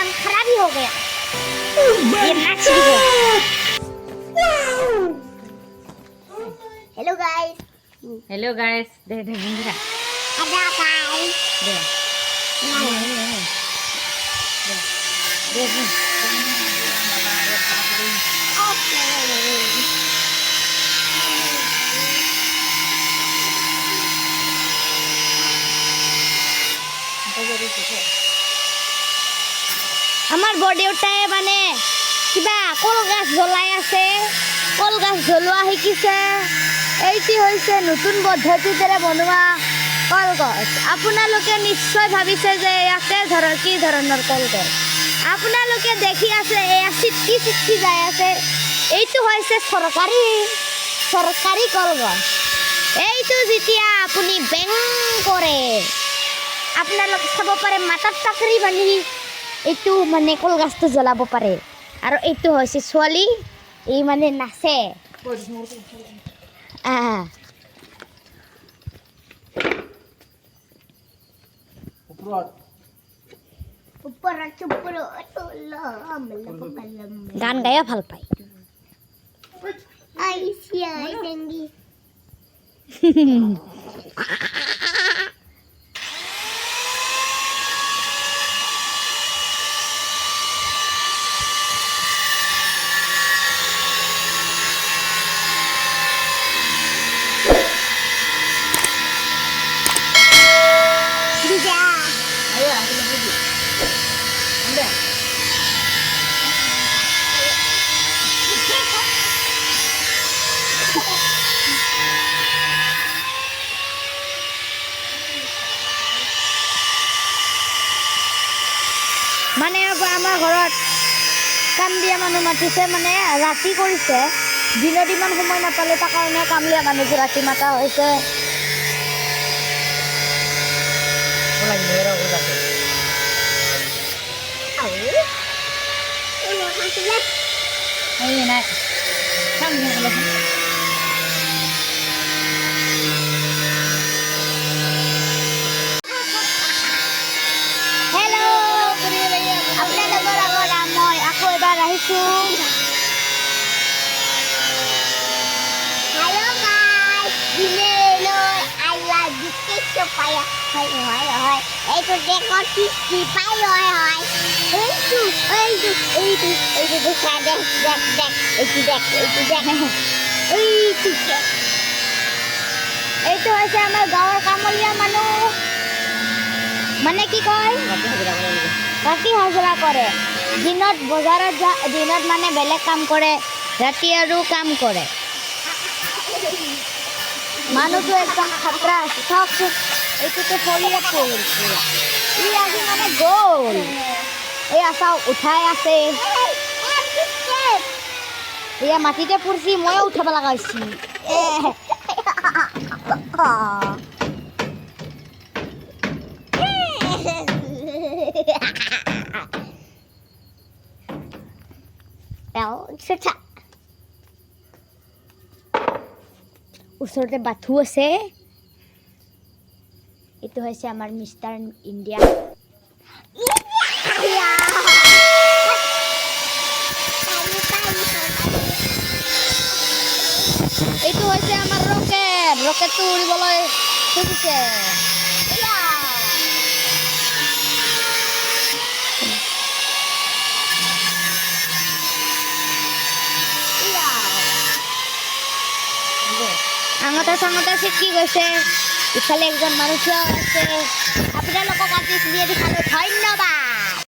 रंग खराब ही हो गया। ये मैच भी है। Hello guys. हेलो गाइस, दे बंधरा आजा गाइस। दे दे दे ओके। আমার বডিওটাই মানে কিবা কলগাছ জ্বলাই আছে, কলগাছ জ্বলোৱা শিকিছে। এইটি হৈছে নতুন পদ্ধতিৰে বনোৱা কলগছ। আপোনালোকে নিশ্চয় ভাবিছে যে ইয়াতে কি ধৰণৰ কলগছ। আপোনালোকে দেখি আছে এয়া চিটকি চিটকি যাই আছে, এইটো হৈছে চৰকাৰী কলগছ। এইটো যেতিয়া আপুনি বেং কৰে, আপোনালোকে চাব পাৰে মাথাত চাকৰি বান্ধি এইটো মানে কলগছটো জ্বলাব পাৰে। আৰু এইটো হৈছে ছোৱালী, এই মানে নাচে। গান গায়ে ভাল পায়। মানে আমাৰ ঘৰত কাম দিয়া মানুহ মাতিছে, মানে ৰাতি কৰিছে। দিনত ইমান সময় নাপালে, তাৰ কাৰণে কামলীয়া মানুহটো ৰাতি মাতা হৈছে। Hello guys, gini I lagi keso payah. Hai. Itu dekor sisi payah. Itu sadek. Itu dek. Itu হৈছে আমাৰ গাঁৱৰ কামলীয়া মানুহ। মানে কি কয়, ৰাতি হাজিৰা কৰে। দিনত বজাৰত দিনত মানে বেলেগ কাম কৰে, ৰাতি আৰু কাম কৰে। মানুহটো একদম খাতৰা। এইটোতো ফলিয়ে পৰিছে। ই আজি মানে গ'ল। এই চাওক উঠাই আছে। এয়া মাটিতে পৰিছি, ময়ে উঠাব লগা হৈছি। ওচৰতে বাথু আছে। এইটো হৈছে আমাৰ মিষ্টাৰ ইণ্ডিয়া। এইটো হৈছে আমাৰ ৰকেটটো উৰিবলৈ খুজিছে। আঙতে চিটকি গৈছে। ইফালে একজন মানুহ থিয় আছে। আপোনালোকক আজি ভিডিঅ' দেখালো ধন্যবাদ।